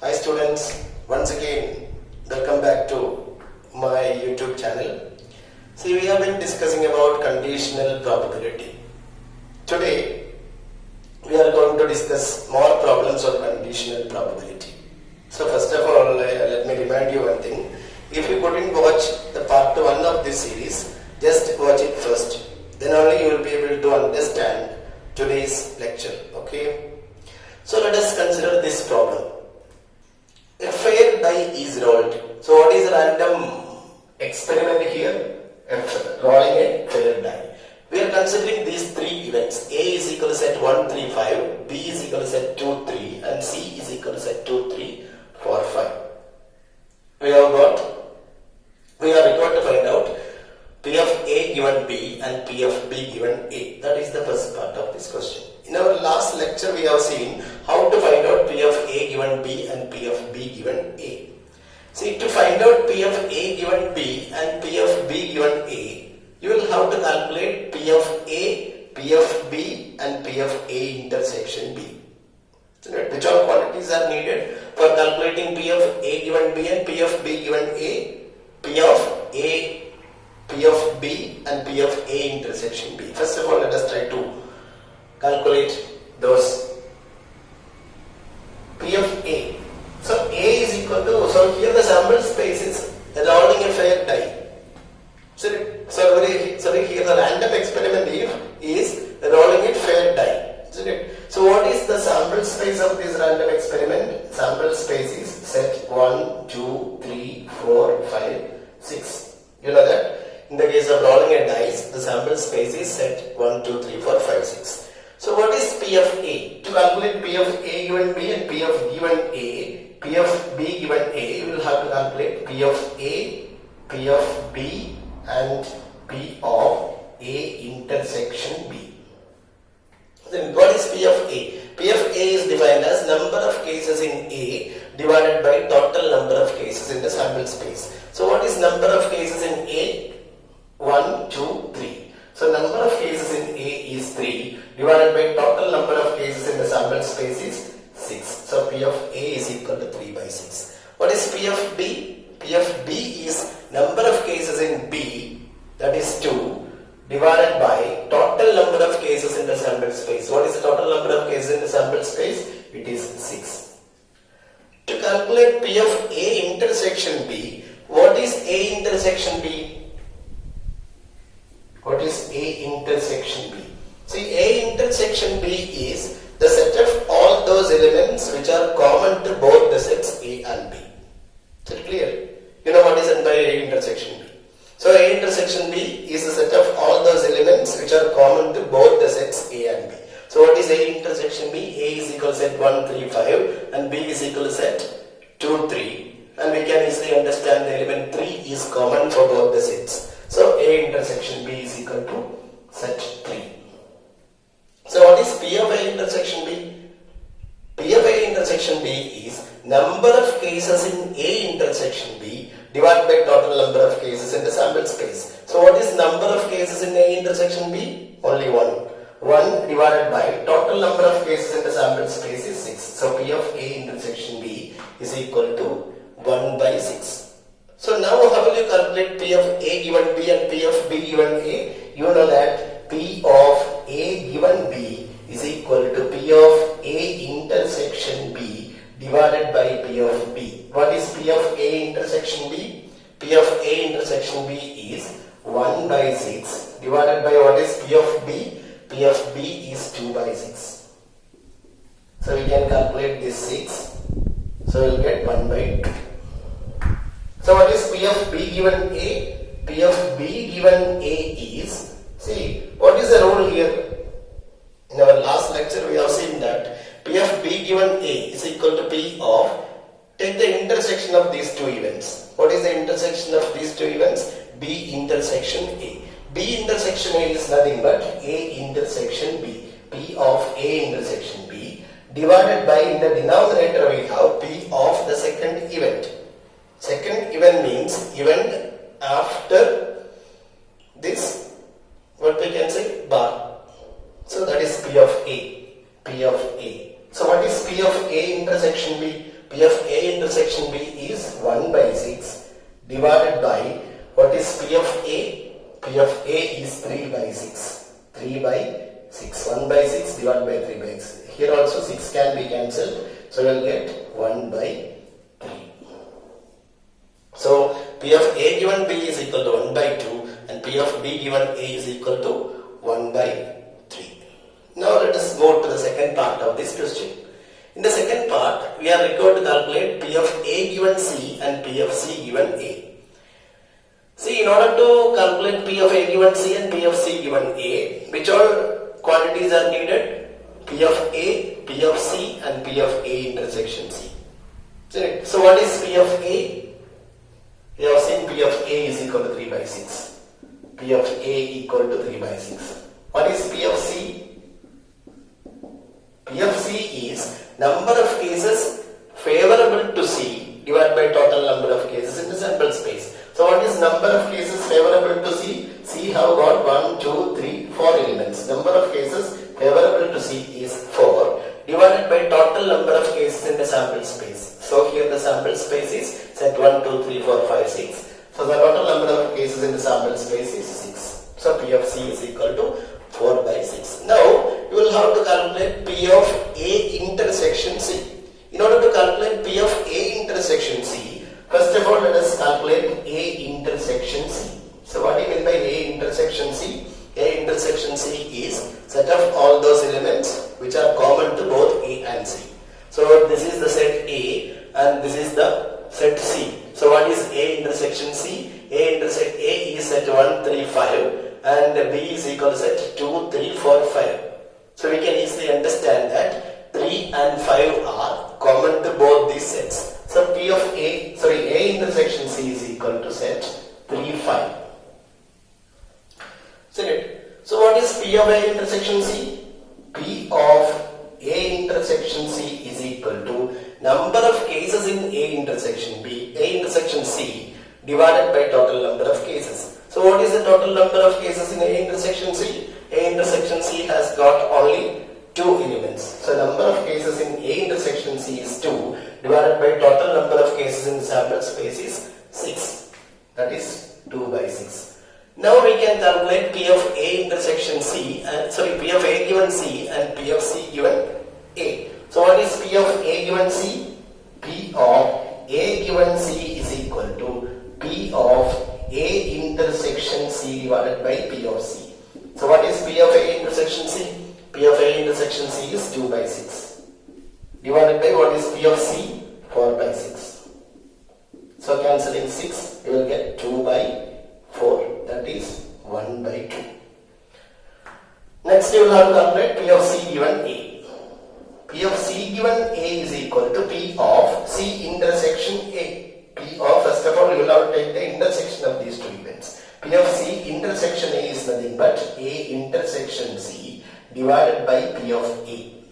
Hi students, once again welcome back to my YouTube channel. See, we have been discussing about conditional probability. Today we are going to discuss more problems on conditional probability. So first of all, let me remind you one thing. If you couldn't watch the part 1 of this series, just watch it first. Then only you will be able to understand today's lecture. Okay? So let us consider this problem. A fair die is rolled. So what is random experiment here? Rolling a fair die. We are considering these three events. A is equal to at 1, 3, 5, B is equal to at 2, 3 and C is equal to at 2, 3, 4, 5. We are required to find out P of A given B and P of B given A. That is the first part of this question. In our last lecture we have seen how to find out P of A given B and P of B given A. See, to find out P of A given B and P of B given A, you will have to calculate P of A, P of B and P of A intersection B. Which all quantities are needed for calculating P of A given B and P of B given A? P of A, P of B and P of A intersection B. First of all, let us try to calculate those. P of A. So A is equal to, so here the sample space is rolling a fair die. So here the random experiment is rolling a fair die. Isn't it? So what is the sample space of this random experiment? Sample space is set 1, 2, 3, 4, 5, 6. You know that? In the case of rolling a dice, the sample space is set 1, 2, 3, 4, 5, 6. So what is P of A? To calculate P of A given B and P of given A, P of B given A, you will have to calculate P of A, P of B and P of A intersection B. Then what is P of A? P of A is defined as number of cases in A divided by total number of cases in the sample space. So what is number of cases in A? 1, 2, 3. So number of cases in A is 3 divided by total number of cases in the sample space is 6. So P of A is equal to 3 by 6. What is P of B? P of B is number of cases in B, that is 2, divided by total number of cases in the sample space. What is the total number of cases in the sample space? It is 6. To calculate P of A intersection B, what is A intersection B? What is A intersection B? See, A intersection B is the set of all those elements which are common to both the sets A and B. Is it clear? You know what is meant by A intersection B. So A intersection B is the set of all those elements which are common to both the sets A and B. So what is A intersection B? A is equal to set 1, 3, 5 and B is equal to set 2, 3. And we can easily understand the element 3 is common for both the sets. So A intersection B is equal to set 3. So what is P of A intersection B? P of A intersection B is number of cases in A intersection B divided by total number of cases in the sample space. So what is number of cases in A intersection B? Only 1. 1 divided by total number of cases in the sample space is 6. So P of A intersection B is equal to 1 by 6. So now how will you calculate P of A given B and P of B given A? You know that P of A given B is equal to P of A intersection B divided by P of B. What is P of A intersection B? P of A intersection B is 1 by 6 divided by what is P of B? P of B is 2 by 6. So we can calculate this 6. So we will get 1 by 2. So what is P of B given A? P of B given A is, see, what is the rule here? In our last lecture we have seen that P of B given A is equal to P of, take the intersection of these two events. What is the intersection of these two events? B intersection A. B intersection A is nothing but A intersection B. P of A intersection B divided by, in the denominator we have P of the second event. Second event means event after this, what we can say, bar. So that is P of A. P of A. So what is P of A intersection B? P of A intersection B is 1 by 6 divided by what is P of A? P of A is 3 by 6. 3 by 6. 1 by 6 divided by 3 by 6. Here also 6 can be cancelled. So we will get 1 by 3. So P of A given B is equal to 1 by 2 and P of B given A is equal to 1 by 3. Now let us go to the second part of this question. In the second part, we are required to calculate P of A given C and P of C given A. See, in order to calculate P of A given C and P of C given A, which all quantities are needed? P of A, P of C and P of A intersection C. So what is P of A? We have seen P of A is equal to 3 by 6. P of A equal to 3 by 6. What is P of C? P of C is number of cases favorable to C divided by total number of cases in the sample space. So what is number of cases favorable to C? C have got 1, 2, 3, 4 elements. Number of cases favorable to C is 4 divided by total number of cases in the sample space. So here the sample space is set 1, 2, 3, 4, 5, 6. So the total number of cases in the sample space is 6. So P of C is equal to 4 by 6. Now you will have to calculate P of A intersection C. In order to calculate P of A intersection C, first of all let us calculate A intersection C. So what do you mean by A intersection C? A intersection C is set of all those elements which are common to both A and C. So this is the set A and this is the set C. So what is A intersection C? A is set 1, 3, 5 and B is equal to set 2, 3, 4, 5. So we can easily understand that 3 and 5 are common to both these sets. So A intersection C is equal to set 3, 5. So what is P of A intersection C? P of A intersection C is equal to number of cases in A intersection C divided by total number of cases. So what is the total number of cases in A intersection C? A intersection C has got only 2 elements. So number of cases in A intersection C is 2 divided by total number of cases in the sample space is 6. That is 2 by 6. Now we can calculate P of A intersection C and P of A given C and P of C given A. So what is P of A given C? P of A given C is equal to P of A intersection C divided by P of C. So what is P of A intersection C? P of A intersection C is 2 by 6 divided by what is P of C? 4 by 6. So cancelling 6, you will get 2 by 4, that is 1 by 2. Next you will have to calculate P of C given A. P of C given A is equal to P of C intersection A. P of, first of all you will have to take the intersection of these two events. P of C intersection A is nothing but A intersection C divided by P of A.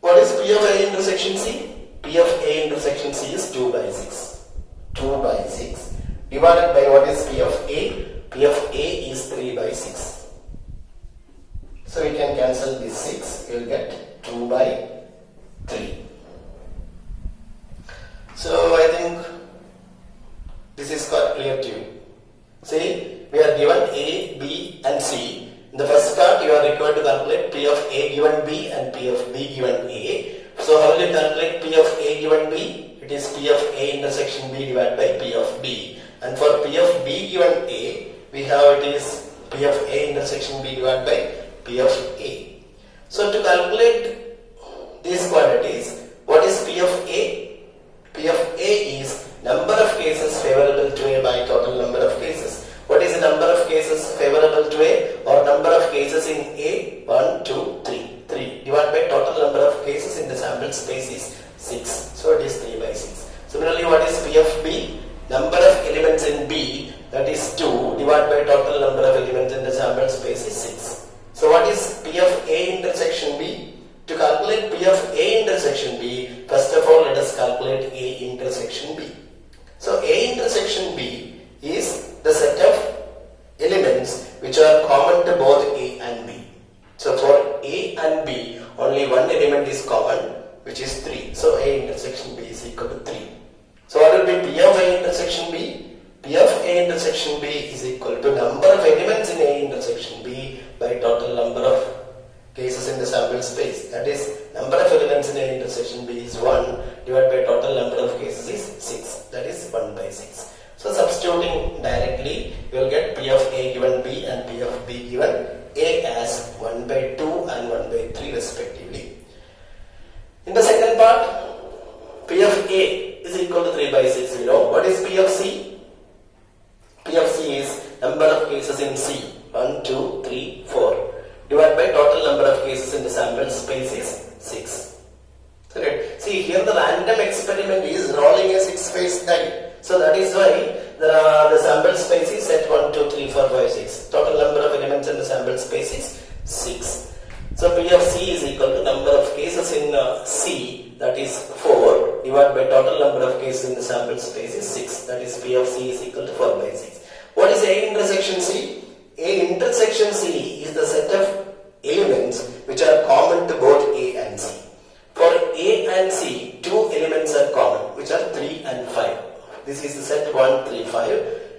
What is P of A intersection C? P of A intersection C is 2 by 6. 2 by 6 divided by what is P of A? P of A is 3 by 6. So we can cancel this 6, you will get 2 by 3. So I think this is quite clear to you. See, we are given A, B and C. In the first part you are required to calculate P of A given B and P of B given A. So how will you calculate P of A given B? It is P of A intersection B divided by P of B. And for P of B given A, we have it is P of A intersection B divided by P of A. So to calculate these quantities, what is P of A? P of A is number of cases favorable to A by total number of cases. What is the number of cases favorable to A or number of cases in A? 1, 2, 3. 3 divided by total number of cases in the sample space is 6. So it is 3 by 6. Similarly, what is P of B? Number of elements in B, that is 2 divided by total number of elements in the sample space is 6. So what is P of A intersection B? To calculate P of A intersection B, first of all let us calculate A intersection B. So A intersection B is the set of elements which are common to both A and B. So for A and B only one element is common, which is 3. So A intersection B is equal to 3. So what will be P of A intersection B? P of A intersection B is equal to number of elements in A intersection B by total number of cases in the sample space. That is, number of elements in A intersection B is 1 divided by total number of cases is 6. That is 1 by 6. So substituting directly, you will get P of A given B and P of B given A as 1 by 2 and 1 by 3 respectively. In the second part, P of A is equal to 3 by 6. You know what is P of C? P of C is number of cases in C, 1, 2, 3, 4, divided by total number of cases in the sample space is 6. Correct. See, here the random experiment is rolling a 6-phase die. So that is why the sample space is set 1, 2, 3, 4, 5, 6. Total number of elements in the sample space is 6. So P of C is equal to number of cases in C, that is 4, divided by total number of cases in the sample space is 6. That is P of C is equal to 4 by 6. What is A intersection C? A intersection C is the set of elements which are common to both A and C. For A and C, 2 elements are common, which are 3 and 5. This is the set 1, 3, 5.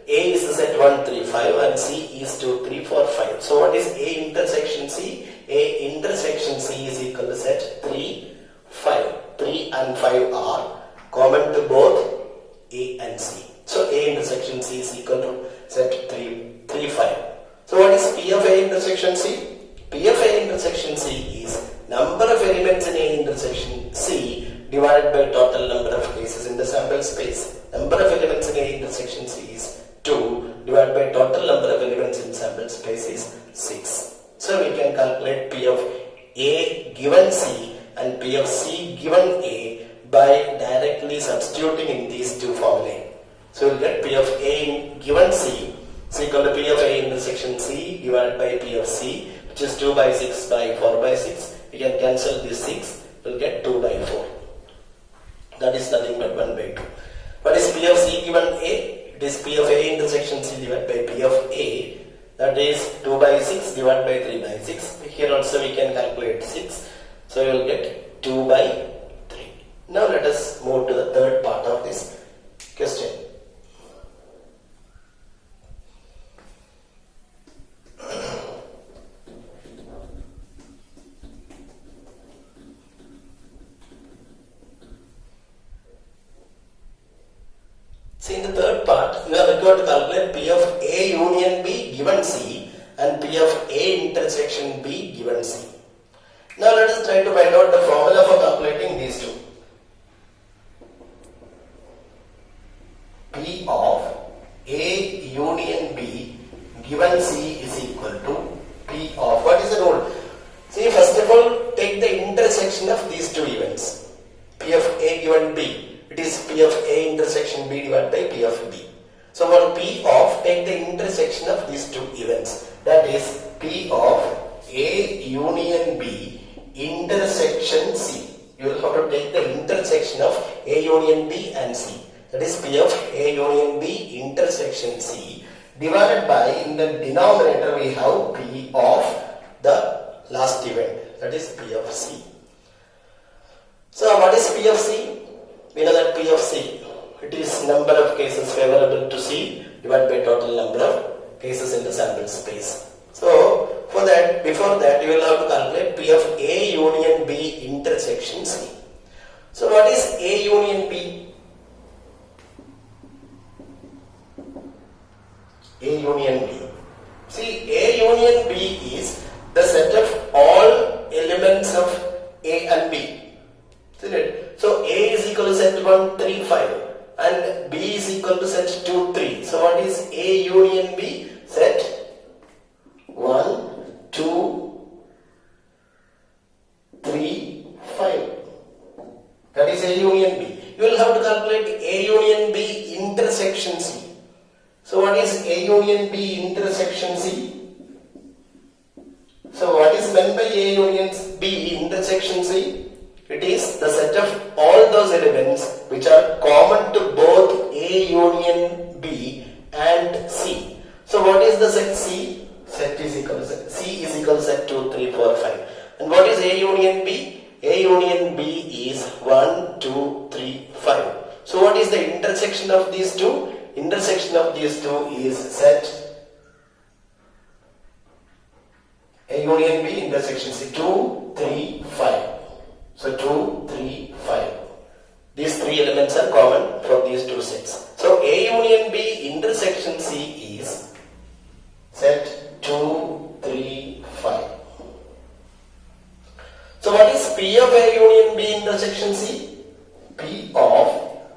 A is the set 1, 3, 5 and C is 2, 3, 4, 5. So what is A intersection C? A intersection C is equal to set 3, 5. 3 and 5 are common to both A and C. So A intersection C is equal to set 3, 3, 5. So what is P of A intersection C? P of A intersection C is number of elements in A intersection C divided by total number of cases in the sample space. Number of elements in A intersection C is 2 divided by total number of elements in sample space is 6. So we can calculate P of A given C and P of C given A by directly substituting in these two formulae. So we will get P of A given C is equal to P of A intersection C divided by P of C, which is 2 by 6 by 4 by 6. We can cancel this 6, we will get 2 by 4. That is nothing but 1 by 2. What is P of C given A? It is P of A intersection C divided by P of A, that is 2 by 6 divided by 3 by 6. Here also we can calculate 6. So we will get 2 by 3. Now let us move to the third part of this question. See, in the third part, you are required to calculate P of A union B given C and P of A intersection B given C. Now let us try to find out the formula for calculating these two. P of A union B given C is equal to P of, what is the rule? See, first of all, take the intersection of these two events. P of A given B. It is P of A intersection B divided by P of B. So for P of, take the intersection of these two events. That is P of A union B intersection C. You will have to take the intersection of A union B and C. That is P of A union B intersection C divided by, in the denominator we have P of the last event. That is P of C. So what is P of C? We know that P of C, it is number of cases favorable to C divided by total number of cases in the sample space. So for that, before that, you will have to calculate P of A union B intersection C. So what is A union B? A union B. See, A union B is the set of all elements of A and B. Isn't it? So A is equal to set 1, 3, 5 and B is equal to set 2, 3. So what is A union B? Set 1, 2, 3, 5. That is A union B. You will have to calculate A union B intersection C. So what is A union B intersection C? So what is meant by A union B intersection C? It is the set of all those elements which are common to both A union B and C. So what is the set C? Set is equal to set. C is equal to set 2, 3, 4, 5. And what is A union B? A union B is 1, 2, 3, 5. So what is the intersection of these two? Intersection of these two is set A union B intersection C 2, 3, 5. So 2, 3, 5. These three elements are common for these two sets. So A union B intersection C is set 2, 3, 5. So what is P of A union B intersection C? P of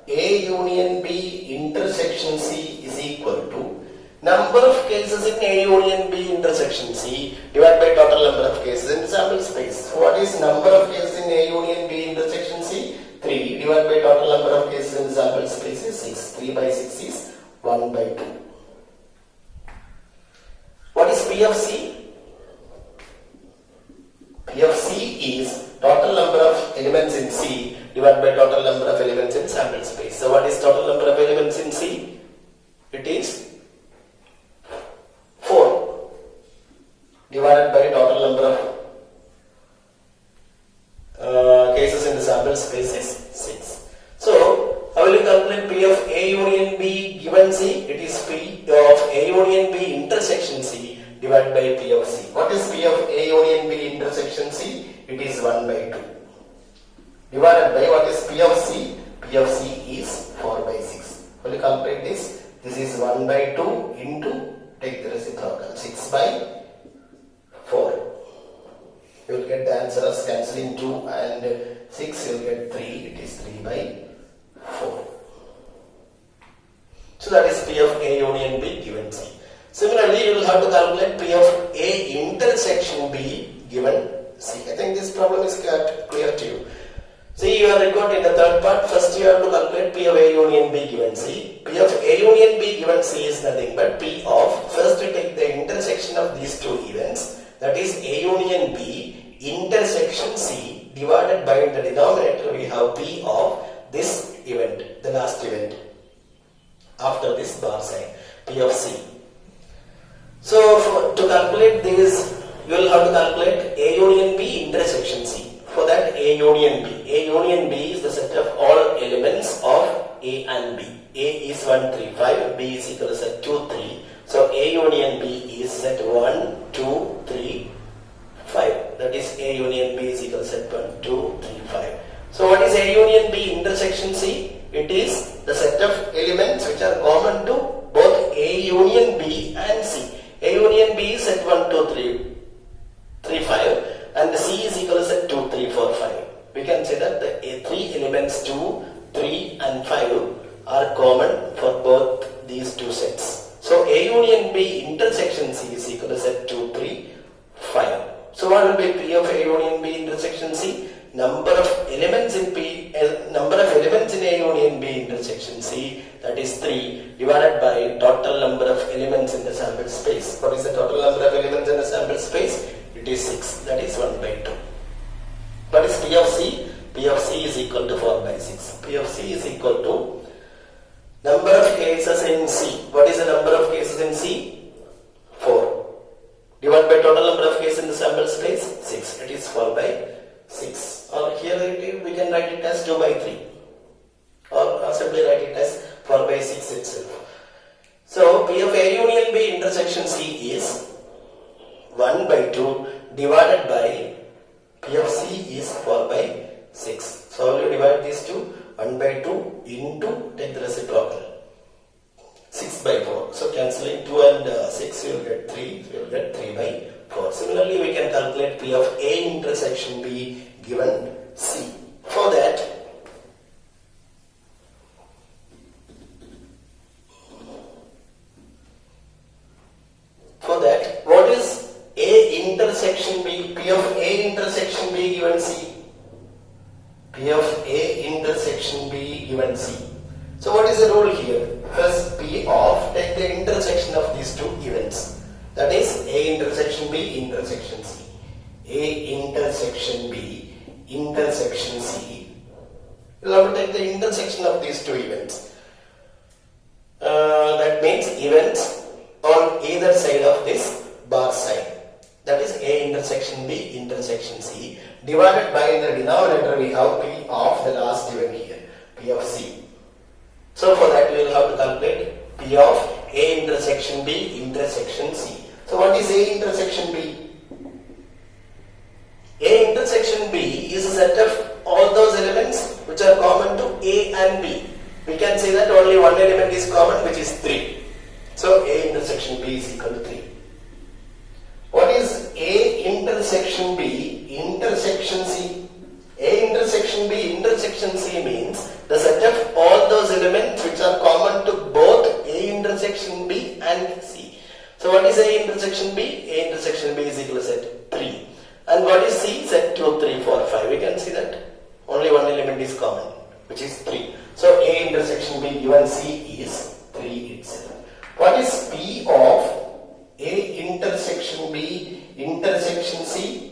A union B intersection C is equal to number of cases in A union B intersection C divided by total number of cases in sample space. So what is number of cases in A union B intersection C? 3 divided by total number of cases in sample space is 6. 3 by 6 is 1 by 2. What is P of C? P of C is total number of elements in C divided by total number of elements in sample space. So what is total number of elements in C? It is 4 divided by total number of cases in the sample space is 6. So how will you calculate P of A union B given C? It is P of A union B intersection C divided by P of C. What is P of A union B intersection C? It is 1 by 2. Divided by what is P of C? P of C is 4 by 6. Will you calculate this? This is 1 by 2 into, take the reciprocal, 6 by 4. You will get the answer as cancelling 2 and 6, you will get 3. It is 3 by 4. So that is P of A union B given C. Similarly, you will have to calculate P of A intersection B given C. I think this problem is clear to you. See, you are required in the third part. First, you have to calculate P of A union B given C. P of A union B given C is nothing but P of, first we take the intersection of these two events, that is A union B intersection C divided by the denominator we have P of this event, the last event after this bar sign, P of C. So to calculate this, you will have to calculate A union B intersection C. For that, A union B. A union B is the set of all elements of A and B. A is 1, 3, 5. B is equal to set 2, 3. So A union B is set 1, 2, 3, 5. That is A union B is equal to set 1, 2, 3, 5. So what is A union B intersection C? It is the set of elements which are common to both A union B and C. A union B is set 1, 2, 3, 5. And the C is equal to set 2, 3, 4, 5. We can say that the three elements 2, 3 and 5 are common for both these two sets. So A union B intersection C is equal to set 2, 3, 5. So what will be P of A union B intersection C? Number of elements in A union B intersection C, that is 3, divided by total number of elements in the sample space. What is the total number of elements in the sample space? It is 6, that is 1 by 2. What is P of C? P of C is equal to 4 by 6. P of C is equal to number of cases in C. What is the number of cases in C? 4. Divided by total number of cases in the sample space? 6. It is 4 by 6. Or here we can write it as 2 by 3. Or simply write it as 4 by 6 itself. So P of A union B intersection C is 1 by 2 divided by P of C is 4 by 6. So how will you divide these two? 1 by 2 into, take the reciprocal, 6 by 4. So cancelling 2 and 6, you will get 3. So you will get 3 by 4. Similarly, we can calculate P of A intersection B given C. For that, what is A intersection B? P of A intersection B given C. P of A intersection B given C. So what is the rule here? First, P of, take the intersection of these two events. That is A intersection B intersection C. A intersection B intersection C. You will have to take the intersection of these two events. That means events on either side of this bar sign. That is A intersection intersection B intersection C divided by the denominator we have P of the last given here, P of C. So for that we will have to calculate P of A intersection B intersection C. So what is A intersection B? A intersection B is a set of all those elements which are common to A and B. We can say that only one element is common, which is 3. So A intersection B is equal to 3. What is A intersection B intersection C? A intersection B intersection C means the set of all those elements which are common to both A intersection B and C. So what is A intersection B? A intersection B is equal to set 3. And what is C? Set 2, 3, 4, 5. We can see that only one element is common, which is 3. So A intersection B given C is 3 itself. What is P of A intersection B intersection C?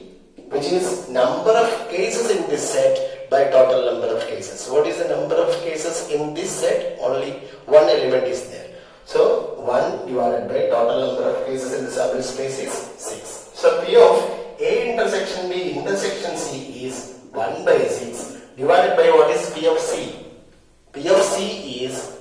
Which is number of cases in this set by total number of cases. What is the number of cases in this set? Only one element is there. So 1 divided by total number of cases in the sample space is 6. So P of A intersection B intersection C is 1 by 6 divided by what is P of C? P of C is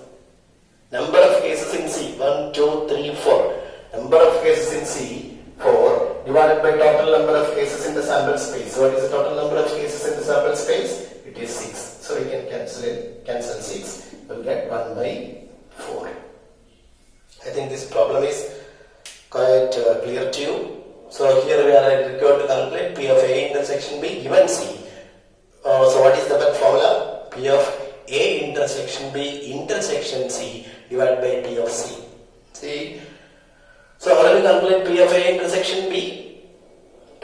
number of cases in C, 1, 2, 3, 4. Number of cases in C, 4 divided by total number of cases in the sample space. So what is the total number of cases in the sample space? It is 6. So we can cancel 6. We will get 1 by 4. I think this problem is quite clear to you. So here we are required to calculate P of A intersection B given C. So what is the formula? P of A intersection B intersection C divided by P of C. See? So how do we calculate P of A intersection B?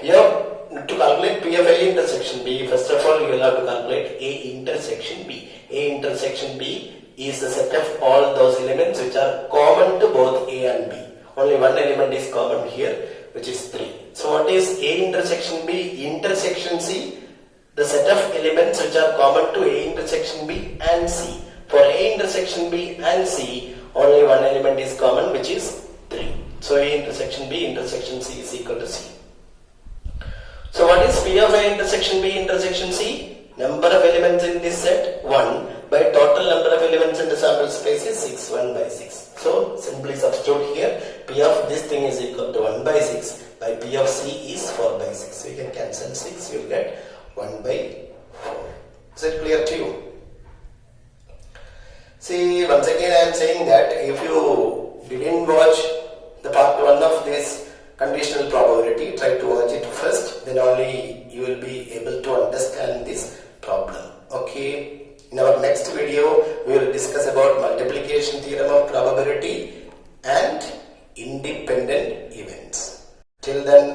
To calculate P of A intersection B, first of all you will have to calculate A intersection B. A intersection B is the set of all those elements which are common to both A and B. Only one element is common here, which is 3. So what is A intersection B intersection C? The set of elements which are common to A intersection B and C. For A intersection B and C, only one element is common, which is 3. So A intersection B intersection C is equal to C. So what is P of A intersection B intersection C? Number of elements in this set 1 by total number of elements in the sample space is 6, 1 by 6. So simply substitute here, P of this thing is equal to 1 by 6 by P of C is 4 by 6. So you can cancel 6, you will get 1 by 4. Is it clear to you? See, once again I am saying that if you didn't watch the part 1 of this conditional probability, try to watch it first, then only you will be able to understand this problem. Okay. In our next video, we will discuss about multiplication theorem of probability and independent events. Till then,